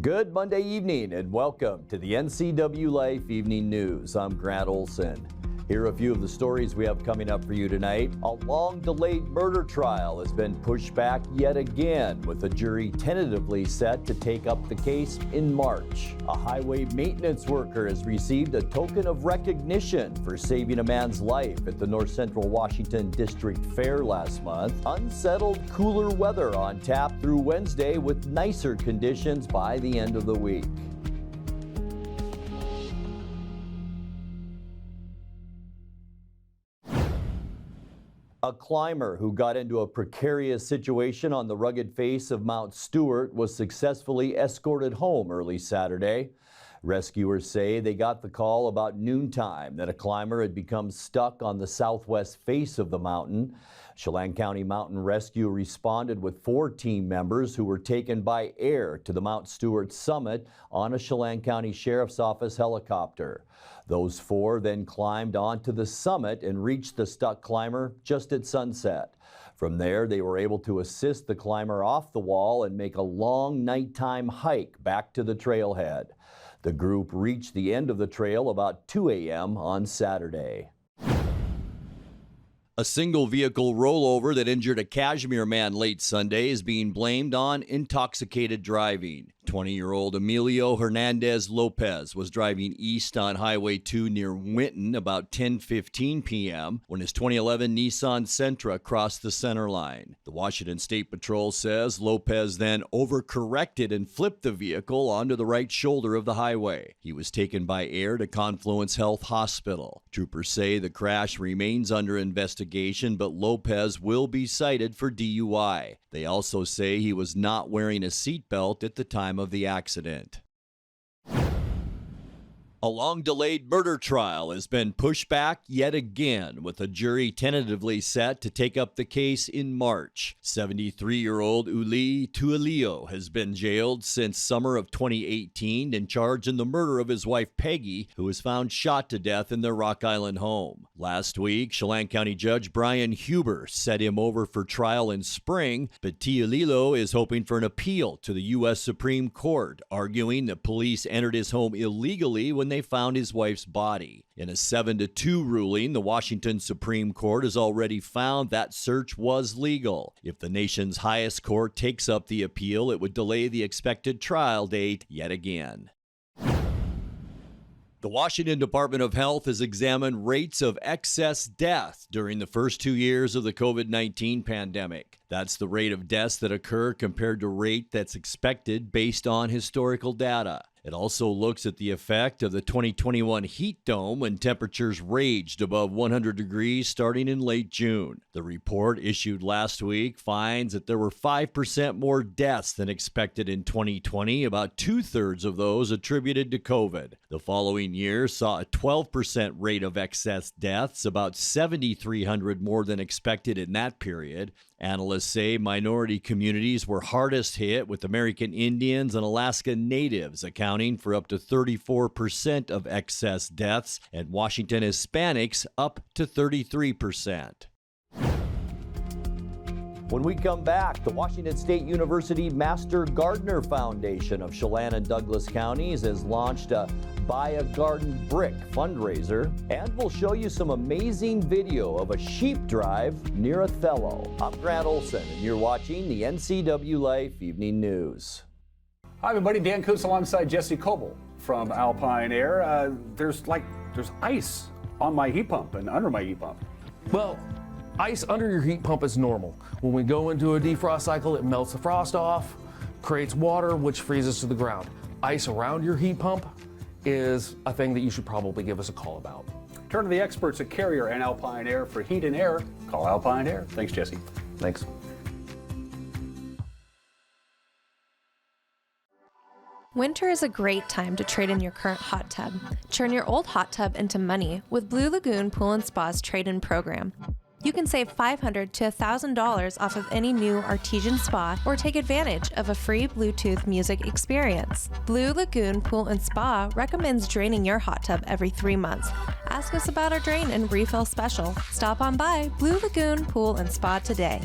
Good Monday evening and welcome to the NCWLIFE Evening News. I'm Grant Olson. Here are a few of the stories we have coming up for you tonight. A long-delayed murder trial has been pushed back yet again, with a jury tentatively set to take up the case in March. A highway maintenance worker has received a token of recognition for saving a man's life at the North Central Washington District Fair last month. Unsettled, cooler weather on tap through Wednesday, with nicer conditions by the end of the week. A climber who got into a precarious situation on the rugged face of Mount Stuart was successfully escorted home early Saturday. Rescuers say they got the call about noontime that a climber had become stuck on the southwest face of the mountain. Chelan County Mountain Rescue responded with 4 team members who were taken by air to the Mount Stuart summit on a Chelan County Sheriff's Office helicopter. Those 4 then climbed onto the summit and reached the stuck climber just at sunset. From there, they were able to assist the climber off the wall and make a long nighttime hike back to the trailhead. The group reached the end of the trail about 2 a.m. on Saturday. A single vehicle rollover that injured a Kashmir man late Sunday is being blamed on intoxicated driving. 20-year-old Emilio Hernandez Lopez was driving east on Highway 2 near Winton about 10:15 p.m. when his 2011 Nissan Sentra crossed the center line. The Washington State Patrol says Lopez then overcorrected and flipped the vehicle onto the right shoulder of the highway. He was taken by air to Confluence Health Hospital. Troopers say the crash remains under investigation, but Lopez will be cited for DUI. They also say he was not wearing a seatbelt at the time of the accident. A long-delayed murder trial has been pushed back yet again, with a jury tentatively set to take up the case in March. 73-year-old Uli Tuilio has been jailed since summer of 2018 and charged in the murder of his wife Peggy, who was found shot to death in their Rock Island home. Last week, Chelan County Judge Brian Huber set him over for trial in spring, but Tuilio is hoping for an appeal to the U.S. Supreme Court, arguing that police entered his home illegally when they found his wife's body. In a 7-2 ruling, the Washington Supreme Court has already found that search was legal. If the nation's highest court takes up the appeal, it would delay the expected trial date yet again. The Washington Department of Health has examined rates of excess death during the first 2 years of the COVID-19 pandemic. That's the rate of deaths that occur compared to rate that's expected based on historical data. It also looks at the effect of the 2021 heat dome when temperatures raged above 100 degrees starting in late June. The report issued last week finds that there were 5% more deaths than expected in 2020, about 2/3 of those attributed to COVID. The following year saw a 12% rate of excess deaths, about 7,300 more than expected in that period. Analysts say minority communities were hardest hit, with American Indians and Alaska Natives accounting for up to 34% of excess deaths, and Washington Hispanics up to 33%. When we come back, the Washington State University Master Gardener Foundation of Chelan and Douglas counties has launched a Buy a Garden Brick fundraiser, and we'll show you some amazing video of a sheep drive near Othello. I'm Grant Olson, and you're watching the NCWLIFE Evening News. Hi everybody, Dan Coos alongside Jesse Coble from Alpine Air. There's ice on my heat pump and under my heat pump. Well, ice under your heat pump is normal. When we go into a defrost cycle, it melts the frost off, creates water, which freezes to the ground. Ice around your heat pump is a thing that you should probably give us a call about. Turn to the experts at Carrier and Alpine Air for heat and air. Call Alpine Air. Thanks, Jesse. Thanks. Winter is a great time to trade in your current hot tub. Turn your old hot tub into money with Blue Lagoon Pool & Spa's trade-in program. You can save $500 to $1,000 off of any new artesian spa, or take advantage of a free Bluetooth music experience. Blue Lagoon Pool & Spa recommends draining your hot tub every 3 months. Ask us about our drain and refill special. Stop on by Blue Lagoon Pool & Spa today.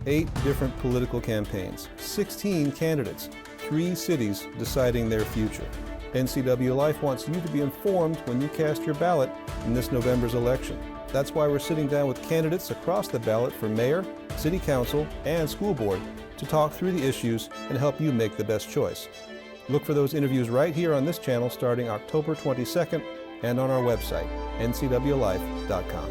8 different political campaigns, 16 candidates, 3 cities deciding their future. NCWLIFE wants you to be informed when you cast your ballot in this November's election. That's why we're sitting down with candidates across the ballot for mayor, city council, and school board to talk through the issues and help you make the best choice. Look for those interviews right here on this channel starting October 22nd and on our website, ncwlife.com.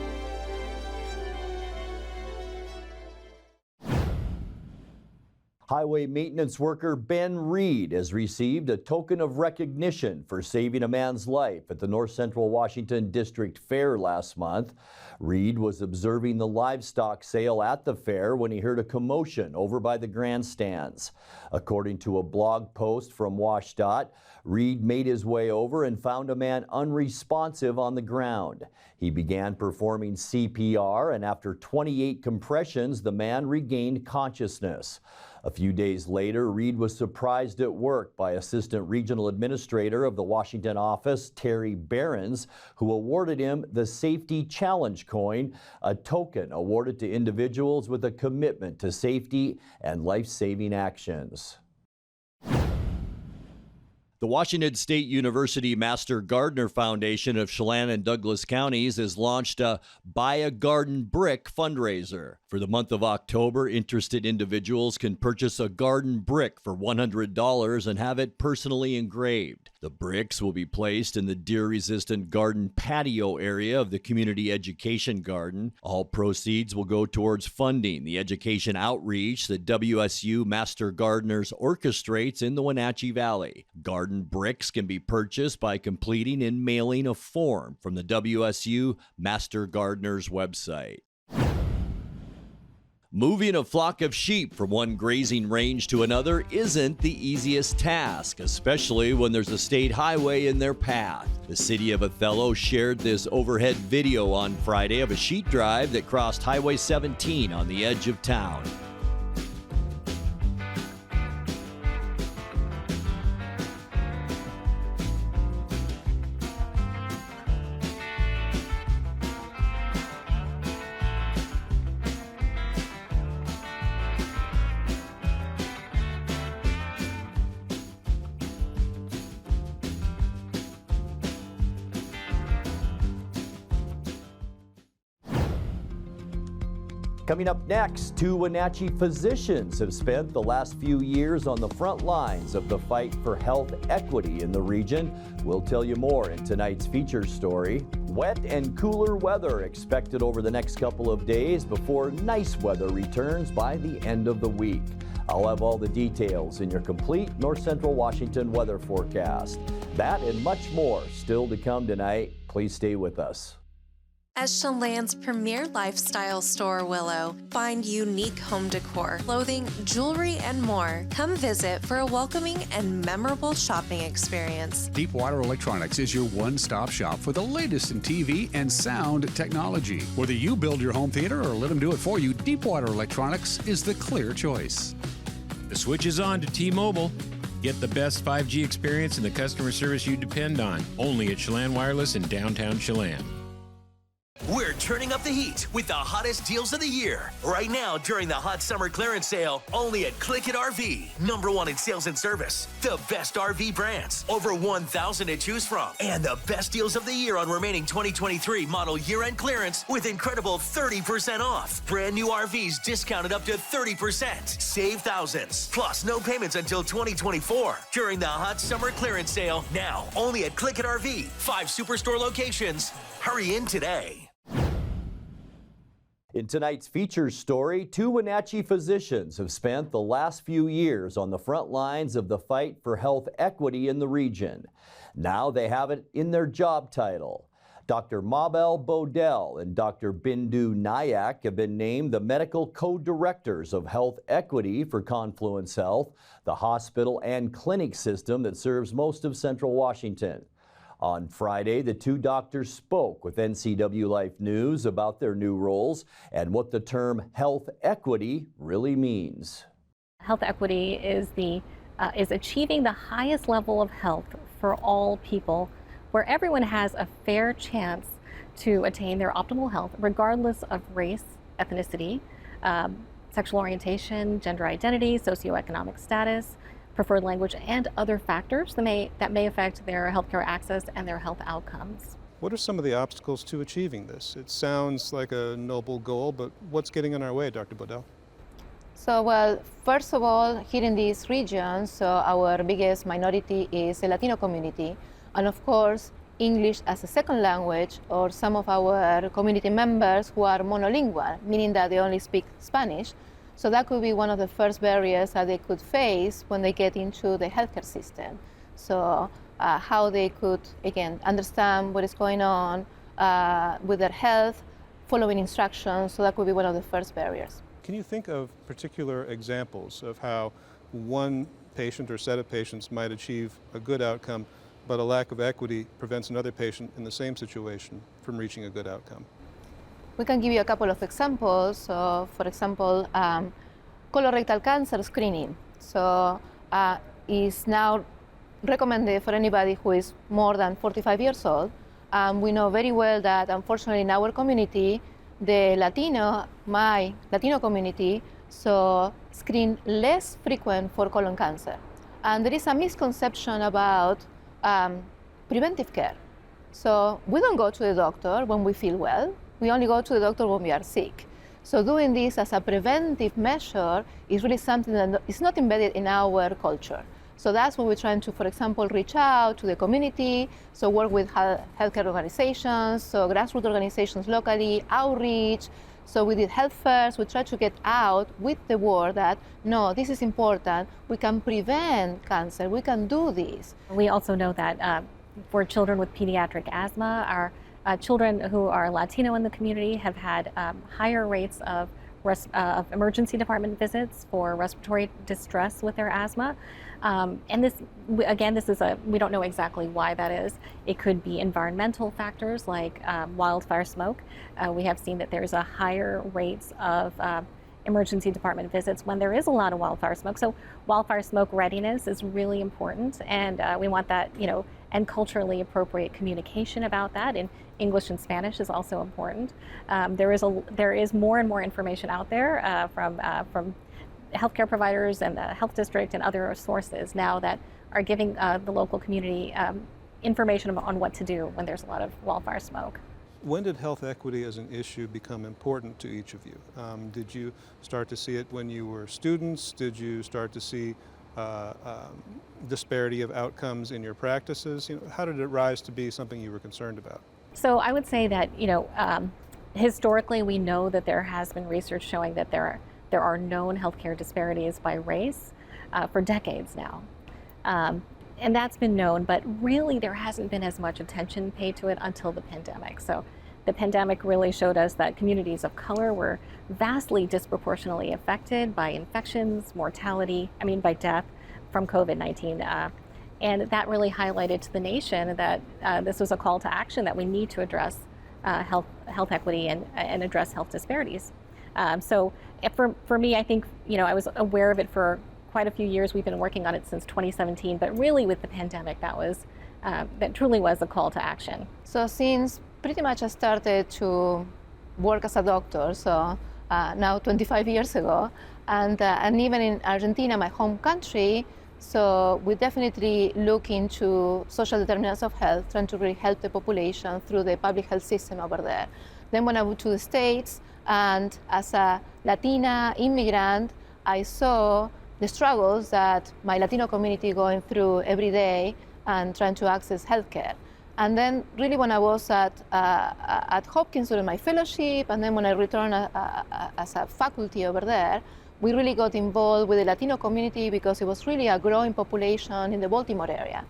Highway maintenance worker Ben Reid has received a token of recognition for saving a man's life at the North Central Washington District Fair last month. Reid was observing the livestock sale at the fair when he heard a commotion over by the grandstands. According to a blog post from WSDOT, Reid made his way over and found a man unresponsive on the ground. He began performing CPR, and after 28 compressions, the man regained consciousness. A few days later, Reid was surprised at work by Assistant Regional Administrator of the Washington office, Terry Behrens, who awarded him the Safety Challenge Coin, a token awarded to individuals with a commitment to safety and life-saving actions. The Washington State University Master Gardener Foundation of Chelan and Douglas counties has launched a Buy a Garden Brick fundraiser. For the month of October, interested individuals can purchase a garden brick for $100 and have it personally engraved. The bricks will be placed in the deer-resistant garden patio area of the community education garden. All proceeds will go towards funding the education outreach that WSU Master Gardeners orchestrates in the Wenatchee Valley. Garden bricks can be purchased by completing and mailing a form from the WSU Master Gardeners website. Moving a flock of sheep from one grazing range to another isn't the easiest task, especially when there's a state highway in their path. The city of Othello shared this overhead video on Friday of a sheep drive that crossed Highway 17 on the edge of town. Coming up next, 2 Wenatchee physicians have spent the last few years on the front lines of the fight for health equity in the region. We'll tell you more in tonight's feature story. Wet and cooler weather expected over the next couple of days before nice weather returns by the end of the week. I'll have all the details in your complete North Central Washington weather forecast. That and much more still to come tonight. Please stay with us. As Chelan's premier lifestyle store, Willow, find unique home decor, clothing, jewelry, and more. Come visit for a welcoming and memorable shopping experience. Deepwater Electronics is your one-stop shop for the latest in TV and sound technology. Whether you build your home theater or let them do it for you, Deepwater Electronics is the clear choice. The switch is on to T-Mobile. Get the best 5G experience and the customer service you depend on. Only at Chelan Wireless in downtown Chelan. We're turning up the heat with the hottest deals of the year. Right now, during the hot summer clearance sale, only at Click It RV. #1 in sales and service. The best RV brands. Over 1,000 to choose from. And the best deals of the year on remaining 2023 model year-end clearance with incredible 30% off. Brand new RVs discounted up to 30%. Save thousands. Plus, no payments until 2024. During the hot summer clearance sale. Now, only at Click It RV. 5 Superstore locations. Hurry in today. In tonight's features story, 2 Wenatchee physicians have spent the last few years on the front lines of the fight for health equity in the region. Now they have it in their job title. Dr. Mabel Bodell and Dr. Bindu Nayak have been named the medical co-directors of health equity for Confluence Health, the hospital and clinic system that serves most of Central Washington. On Friday, the 2 doctors spoke with NCWLIFE News about their new roles and what the term health equity really means. Health equity is achieving the highest level of health for all people, where everyone has a fair chance to attain their optimal health, regardless of race, ethnicity, sexual orientation, gender identity, socioeconomic status, preferred language, and other factors that may affect their healthcare access and their health outcomes. What are some of the obstacles to achieving this? It sounds like a noble goal, but what's getting in our way, Dr. Bodell? So, well, first of all, here in this region, so our biggest minority is the Latino community, and of course, English as a second language, or some of our community members who are monolingual, meaning that they only speak Spanish. So that could be one of the first barriers that they could face when they get into the healthcare system. So how they could, again, understand what is going on with their health, following instructions. So that could be one of the first barriers. Can you think of particular examples of how one patient or set of patients might achieve a good outcome, but a lack of equity prevents another patient in the same situation from reaching a good outcome? We can give you a couple of examples. So, for example, colorectal cancer screening. So, is now recommended for anybody who is more than 45 years old. We know very well that, unfortunately, in our community, my Latino community, so screen less frequent for colon cancer. And there is a misconception about preventive care. So we don't go to the doctor when we feel well. We only go to the doctor when we are sick. So doing this as a preventive measure is really something that is not embedded in our culture. So that's what we're trying to, for example, reach out to the community, so work with healthcare organizations, so grassroots organizations locally, outreach. So we did health fairs. We try to get out with the word that, no, this is important. We can prevent cancer. We can do this. We also know that for children with pediatric asthma, our children who are Latino in the community have had higher rates of emergency department visits for respiratory distress with their asthma. And this, again, we don't know exactly why that is. It could be environmental factors like wildfire smoke. We have seen that there's a higher rates of emergency department visits when there is a lot of wildfire smoke. So wildfire smoke readiness is really important, and we want that, and culturally appropriate communication about that in English and Spanish is also important. There is more and more information out there from healthcare providers and the health district and other sources now that are giving the local community information on what to do when there's a lot of wildfire smoke. When did health equity as an issue become important to each of you? Did you start to see it when you were students? Did you start to see disparity of outcomes in your practices? How did it rise to be something you were concerned about? So I would say that, historically we know that there has been research showing that there are known healthcare disparities by race for decades now. And that's been known, but really there hasn't been as much attention paid to it until the pandemic. So the pandemic really showed us that communities of color were vastly disproportionately affected by infections, by death from COVID-19. And that really highlighted to the nation that this was a call to action, that we need to address health equity and address health disparities. So for me, I think, I was aware of it for quite a few years. We've been working on it since 2017, but really with the pandemic, that truly was a call to action. So since pretty much I started to work as a doctor, so now 25 years ago, and even in Argentina, my home country, so we definitely look into social determinants of health, trying to really help the population through the public health system over there. Then when I moved to the States, and as a Latina immigrant, I saw the struggles that my Latino community going through every day and trying to access healthcare. And then really when I was at Hopkins during my fellowship, and then when I returned as a faculty over there, we really got involved with the Latino community because it was really a growing population in the Baltimore area.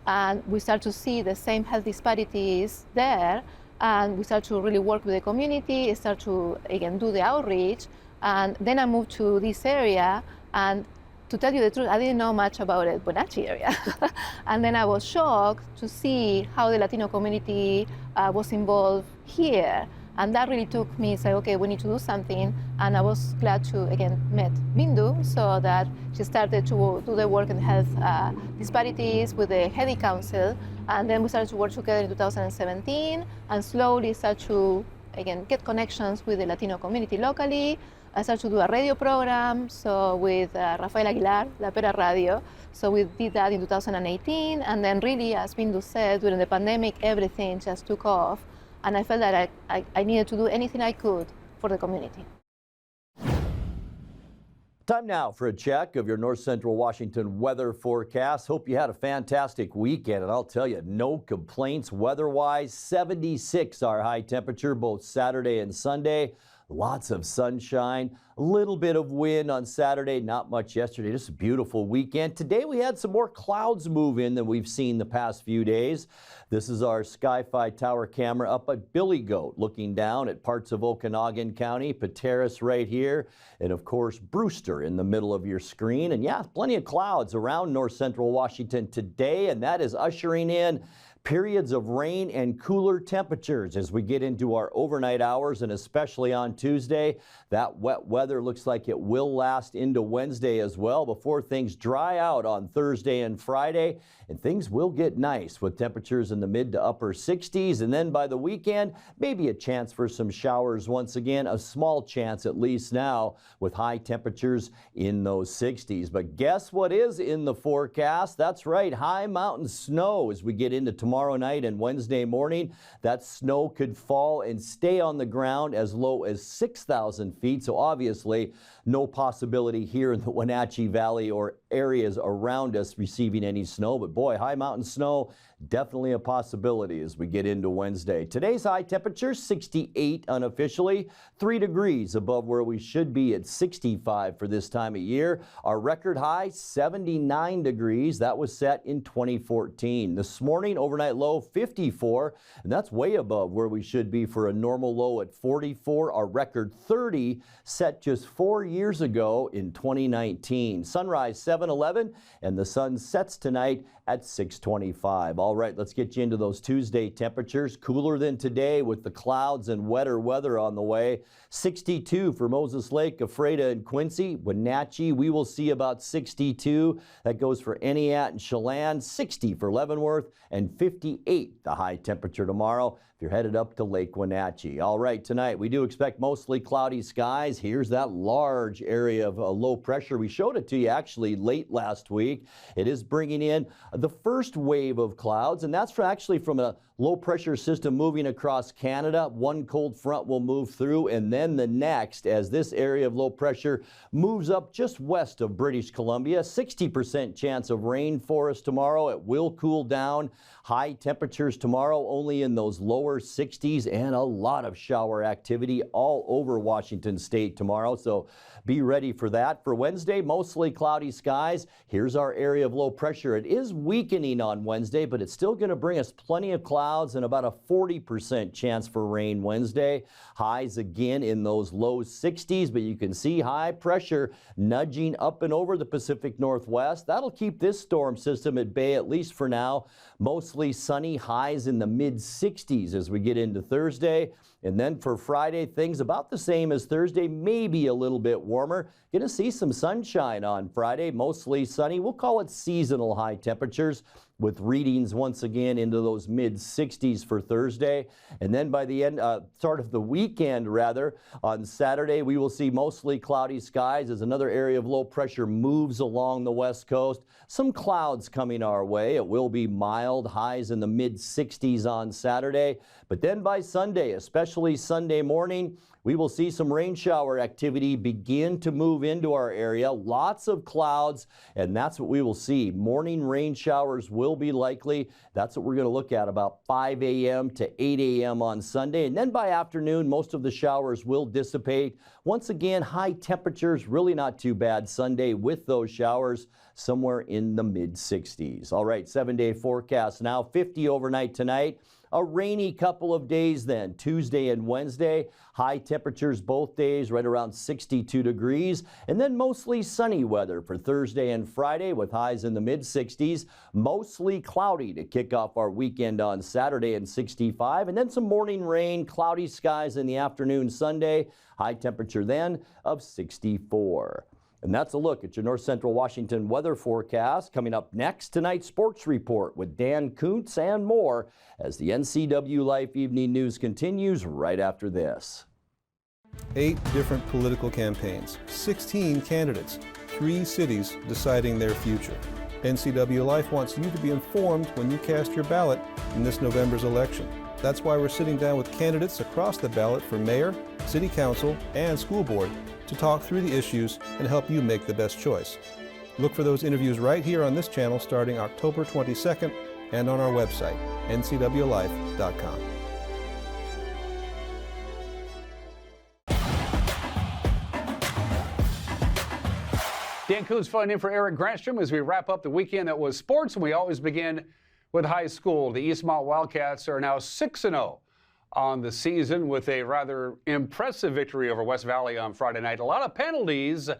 And we start to see the same health disparities there, and we start to really work with the community, start to, again, do the outreach. And then I moved to this area, and to tell you the truth, I didn't know much about the Bonacci area. And then I was shocked to see how the Latino community was involved here. And that really took me, say, okay, we need to do something. And I was glad to, again, meet Bindu, so that she started to do the work in health disparities with the HEDI Council. And then we started to work together in 2017 and slowly start to, again, get connections with the Latino community locally. I started to do a radio program, so with Rafael Aguilar, La Pera Radio. So we did that in 2018, and then really, as Bindu said, during the pandemic, everything just took off, and I felt that I needed to do anything I could for the community. Time now for a check of your North Central Washington weather forecast. Hope you had a fantastic weekend, and I'll tell you, no complaints weather-wise. 76 our high temperature both Saturday and Sunday. Lots of sunshine, a little bit of wind on Saturday, not much yesterday. Just a beautiful weekend. Today we had some more clouds move in than we've seen the past few days. This is our Sky-Fi tower camera up at Billy Goat, looking down at parts of Okanagan County, precarious right here, and of course Brewster in the middle of your screen. And yeah, plenty of clouds around North Central Washington today, and that is ushering in periods of rain and cooler temperatures as we get into our overnight hours, and especially on Tuesday. That wet weather looks like it will last into Wednesday as well before things dry out on Thursday and Friday, and things will get nice with temperatures in the mid to upper 60s. And then by the weekend, maybe a chance for some showers once again, a small chance at least now with high temperatures in those 60s. But guess what is in the forecast? That's right, high mountain snow as we get into tomorrow night and Wednesday morning. That snow could fall and stay on the ground as low as 6,000 feet. So obviously no possibility here in the Wenatchee Valley or areas around us receiving any snow. But boy, high mountain snow, definitely a possibility as we get into Wednesday. Today's high temperature, 68 unofficially, 3 degrees above where we should be at 65 for this time of year. Our record high, 79 degrees. That was set in 2014. This morning, overnight low, 54, and that's way above where we should be for a normal low at 44. Our record 30 set just 4 years ago in 2019. Sunrise 7:11, and the sun sets tonight at 6:25. All right, let's get you into those Tuesday temperatures. Cooler than today with the clouds and wetter weather on the way. 62 for Moses Lake, Ephrata, and Quincy. Wenatchee, we will see about 62. That goes for Anie and Chelan. 60 for Leavenworth, and 58 the high temperature tomorrow if you're headed up to Lake Wenatchee. All right, tonight we do expect mostly cloudy skies. Here's that large area of low pressure. We showed it to you actually late last week. It is bringing in the first wave of clouds, and that's actually from a low pressure system moving across Canada. One cold front will move through, and then the next as this area of low pressure moves up just west of British Columbia. 60% chance of rain for us tomorrow. It will cool down. High temperatures tomorrow only in those lower 60s, and a lot of shower activity all over Washington State tomorrow. So be ready for that. For Wednesday, mostly cloudy skies. Here's our area of low pressure. It is weakening on Wednesday, but it's still going to bring us plenty of clouds and about a 40% chance for rain Wednesday. Highs again in those low 60s, but you can see high pressure nudging up and over the Pacific Northwest. That'll keep this storm system at bay at least for now. Mostly sunny, highs in the mid 60s as we get into Thursday. And then for Friday, things about the same as Thursday, maybe a little bit warmer. Going to see some sunshine on Friday, mostly sunny. We'll call it seasonal high temperatures with readings once again into those mid 60s for Thursday. And then by the end, start of the weekend rather, on Saturday, we will see mostly cloudy skies as another area of low pressure moves along the west coast. Some clouds coming our way. It will be mild, highs in the mid 60s on Saturday. But then by Sunday, especially Sunday morning, we will see some rain shower activity begin to move into our area. Lots of clouds, and that's what we will see. Morning rain showers will be likely. That's what we're going to look at about 5 a.m. to 8 a.m. on Sunday. And then by afternoon, most of the showers will dissipate. Once again, high temperatures, really not too bad Sunday with those showers somewhere in the mid 60s. All right, 7-day forecast now. 50 overnight tonight. A rainy couple of days then, Tuesday and Wednesday. High temperatures both days, right around 62 degrees. And then mostly sunny weather for Thursday and Friday with highs in the mid 60s. Mostly cloudy to kick off our weekend on Saturday and 65. And then some morning rain, cloudy skies in the afternoon Sunday. High temperature then of 64. And that's a look at your North Central Washington weather forecast. Coming up next, tonight's sports report with Dan Kuntz and more as the NCWLIFE Evening News continues right after this. 8 different political campaigns, 16 candidates, 3 cities deciding their future. NCWLIFE wants you to be informed when you cast your ballot in this November's election. That's why we're sitting down with candidates across the ballot for mayor, city council, and school board to talk through the issues and help you make the best choice. Look for those interviews right here on this channel starting October 22nd and on our website, ncwlife.com. Dan Coons filling in for Eric Granstrom as we wrap up the weekend that was sports, and we always begin with high school. The Eastmont Wildcats are now 6-0 on the season with a rather impressive victory over West Valley on Friday night. A lot of penalties,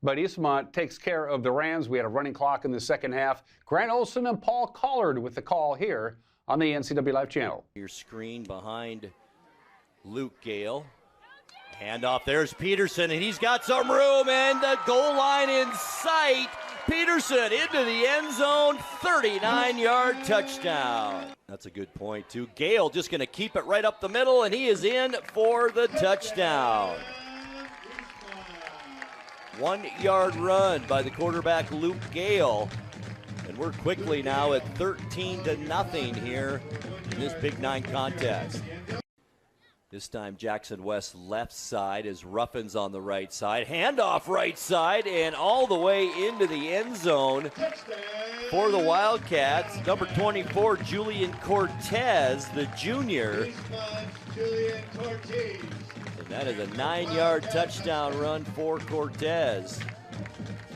but Eastmont takes care of the Rams. We had a running clock in the second half. Grant Olson and Paul Collard with the call here on the NCW Life channel. Your screen behind Luke Gale. Handoff, there's Peterson, and he's got some room, and the goal line in sight. Peterson into the end zone, 39-yard touchdown. That's a good point, too. Gale just going to keep it right up the middle, and he is in for the touchdown. 1-yard run by the quarterback, Luke Gale. And we're quickly now at 13-0 here in this Big 9 contest. This time Jackson West left side as Ruffins on the right side. Handoff right side and all the way into the end zone for the Wildcats. Number 24, Julian Cortez, the junior. And that is a 9-yard touchdown run for Cortez.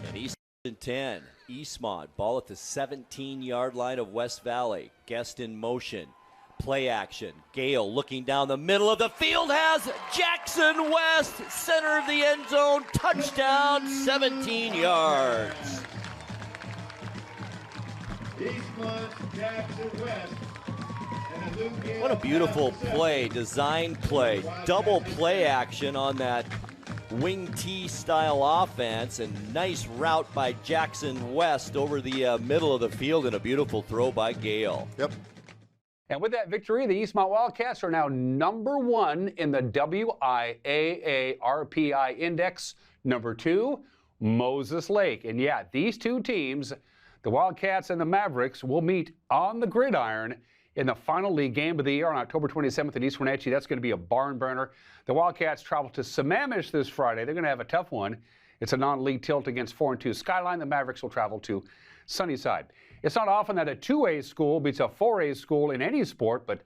And East 10. Eastmont, ball at the 17-yard line of West Valley. Guest in motion. Play action. Gale looking down the middle of the field has Jackson West, center of the end zone, touchdown, 17 yards. What a beautiful play, design play, double play action on that wing T style offense, and nice route by Jackson West over the middle of the field, and a beautiful throw by Gale. Yep. And with that victory, the Eastmont Wildcats are now number 1 in the WIAA RPI Index. Number 2, Moses Lake. And yeah, these two teams, the Wildcats and the Mavericks, will meet on the gridiron in the final league game of the year on October 27th in East Wenatchee. That's going to be a barn burner. The Wildcats travel to Sammamish this Friday. They're going to have a tough one. It's a non-league tilt against 4-2 Skyline. The Mavericks will travel to Sunnyside. It's not often that a 2A school beats a 4A school in any sport, but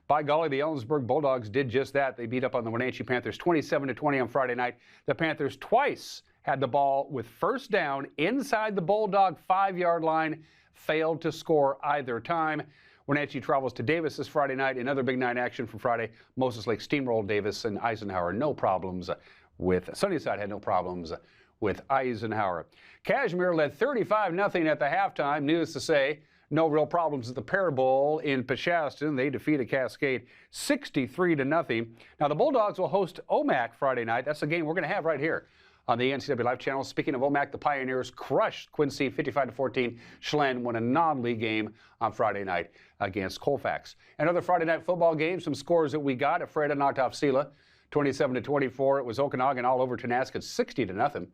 by golly, the Ellensburg Bulldogs did just that. They beat up on the Wenatchee Panthers 27-20 on Friday night. The Panthers twice had the ball with first down inside the Bulldog 5-yard line, failed to score either time. Wenatchee travels to Davis this Friday night. Another Big 9 action for Friday. Moses Lake steamrolled Davis, and Eisenhower no problems with Sunnyside had no problems with Eisenhower. Kashmir led 35-0 at the halftime. Needless to say, no real problems at the Pear Bowl in Peshastin. They defeated Cascade 63-0. Now the Bulldogs will host OMAC Friday night. That's the game we're going to have right here on the NCW Life channel. Speaking of OMAC, the Pioneers crushed Quincy 55-14. Chelan won a non-league game on Friday night against Colfax. Another Friday night football game, some scores that we got. Ephrata knocked off Sela 27-24. It was Okanagan all over Tonasket 60-0.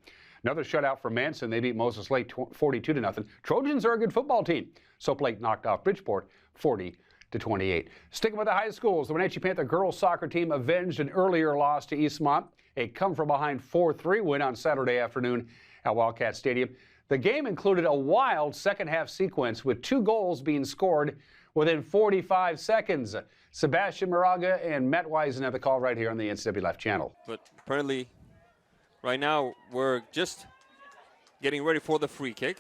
Another shutout for Manson. They beat Moses Lake 42-0. Trojans are a good football team. Soap Lake knocked off Bridgeport 40-28. Sticking with the high schools, the Wenatchee Panther girls soccer team avenged an earlier loss to Eastmont. A come-from-behind 4-3 win on Saturday afternoon at Wildcat Stadium. The game included a wild second-half sequence with 2 goals being scored within 45 seconds. Sebastian Moraga and Matt Wisen have the call right here on the NCW Life channel. But apparently, right now, we're just getting ready for the free kick.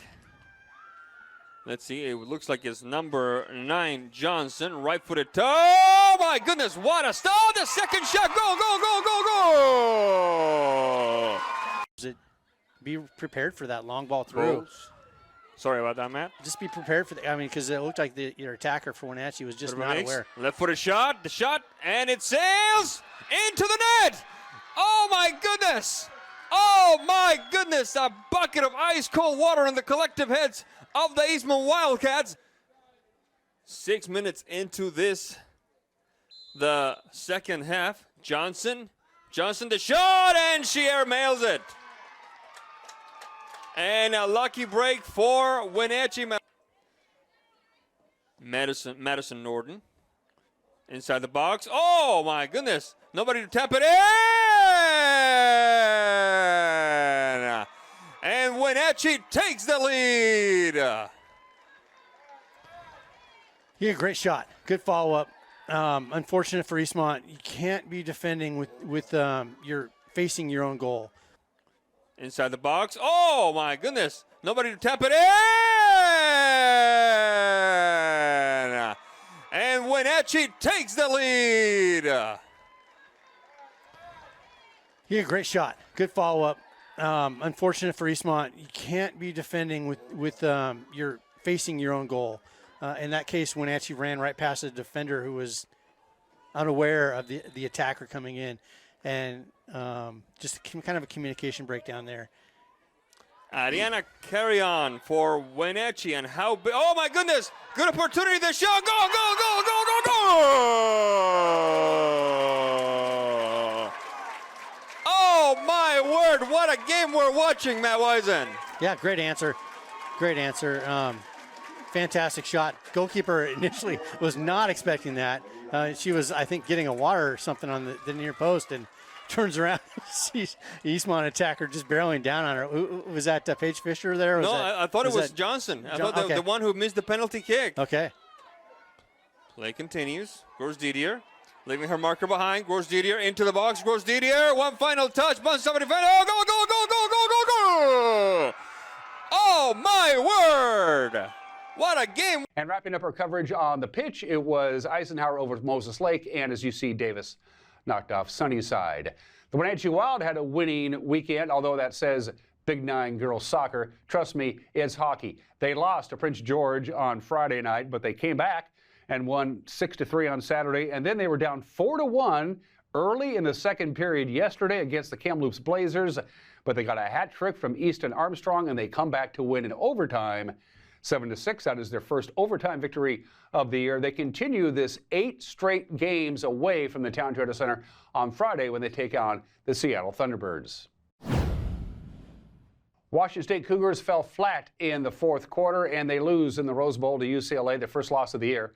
Let's see, it looks like it's number 9, Johnson, right-footed. Oh, my goodness, what a start! The second shot, go, go, go, go, go! Be prepared for that long ball through. Oh. Sorry about that, Matt. Just be prepared for that. I mean, because it looked like your attacker for Wenatchee was just not aware. Left-footed shot, the shot, and it sails into the net! Oh, my goodness! Oh, my goodness! A bucket of ice-cold water on the collective heads of the Eastmont Wildcats. 6 minutes into this, the second half. Johnson Johnson the shot, and she airmails it. And a lucky break for Wenatchee. Madison Norden inside the box. Oh my goodness! Nobody to tap it in, and Wenatchee takes the lead. Yeah, great shot. Good follow-up. Unfortunate for Eastmont. You can't be defending with you're facing your own goal. Inside the box. Oh my goodness! Nobody to tap it in, and Wenatchee takes the lead. Yeah, great shot. Good follow-up. Unfortunate for Eastmont. You can't be defending with you're facing your own goal. In that case, Wenatchee ran right past a defender who was unaware of the attacker coming in, and just kind of a communication breakdown there. Ariana carry on for Wenatchee, and how big, oh my goodness, good opportunity, the shot, go, go, go, go, go, go! Oh my word, what a game we're watching, Matt Wisen. Yeah, great answer. Great answer. Fantastic shot. Goalkeeper initially was not expecting that. She was, I think, getting a water or something on the near post, and turns around, sees Eastmont attacker just barreling down on her. Was that Paige Fisher there? No, I thought it was Johnson. I thought the one who missed the penalty kick. Okay. Play continues. Gors Didier leaving her marker behind. Gors Didier into the box. Gors Didier, one final touch. Bunch somebody defender. Oh, go, go, go, go, go, go, go! Oh, my word! What a game! And wrapping up our coverage on the pitch, it was Eisenhower over Moses Lake, and as you see, Davis knocked off Sunnyside. The Wenatchee Wild had a winning weekend, although that says Big Nine girls soccer. Trust me, it's hockey. They lost to Prince George on Friday night, but they came back and won 6-3 on Saturday, and then they were down 4-1 early in the second period yesterday against the Kamloops Blazers, but they got a hat trick from Easton Armstrong, and they come back to win in overtime. 7-6, that is their first overtime victory of the year. They continue this 8 straight games away from the Town Toyota Center on Friday when they take on the Seattle Thunderbirds. Washington State Cougars fell flat in the fourth quarter, and they lose in the Rose Bowl to UCLA, their first loss of the year.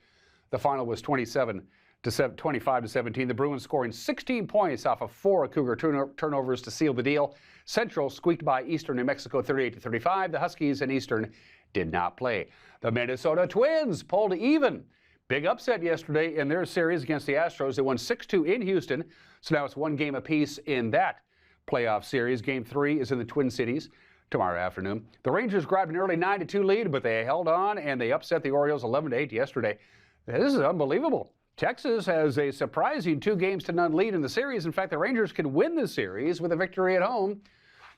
The final was 25-17. The Bruins scoring 16 points off of 4 Cougar turnovers to seal the deal. Central squeaked by Eastern New Mexico 38-35. The Huskies and Eastern did not play. The Minnesota Twins pulled even. Big upset yesterday in their series against the Astros. They won 6-2 in Houston, so now it's 1 game apiece in that playoff series. Game 3 is in the Twin Cities tomorrow afternoon. The Rangers grabbed an early 9-2 lead, but they held on and they upset the Orioles 11-8 yesterday. This is unbelievable. Texas has a surprising 2-0 lead in the series. In fact, the Rangers can win the series with a victory at home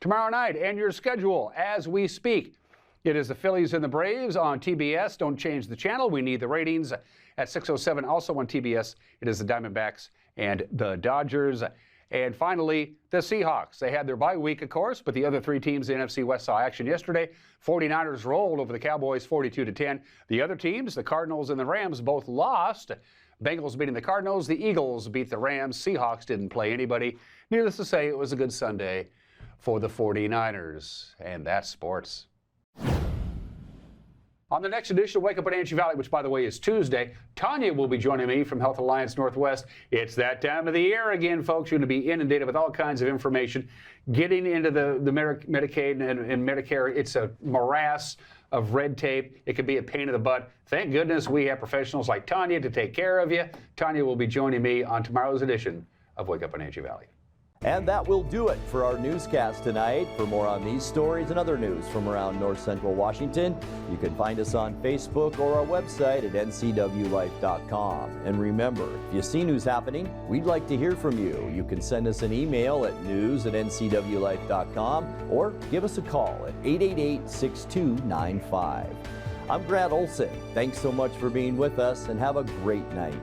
tomorrow night. And your schedule as we speak. It is the Phillies and the Braves on TBS. Don't change the channel. We need the ratings at 6:07. Also on TBS, it is the Diamondbacks and the Dodgers. And finally, the Seahawks. They had their bye week, of course, but the other 3 teams in the NFC West saw action yesterday. 49ers rolled over the Cowboys 42-10. The other teams, the Cardinals and the Rams, both lost. Bengals beating the Cardinals. The Eagles beat the Rams. Seahawks didn't play anybody. Needless to say, it was a good Sunday for the 49ers. And that's sports. On the next edition of Wake Up at Anie Valley, which, by the way, is Tuesday, Tanya will be joining me from Health Alliance Northwest. It's that time of the year again, folks. You're going to be inundated with all kinds of information. Getting into the Medicaid and Medicare, it's a morass of red tape. It can be a pain in the butt. Thank goodness we have professionals like Tanya to take care of you. Tanya will be joining me on tomorrow's edition of Wake Up at Anie Valley. And that will do it for our newscast tonight. For more on these stories and other news from around North Central Washington, you can find us on Facebook or our website at NCWLIFE.com. And remember, if you see news happening, we'd like to hear from you. You can send us an email at news@NCWLIFE.com or give us a call at 888-6295. I'm Grant Olson. Thanks so much for being with us and have a great night.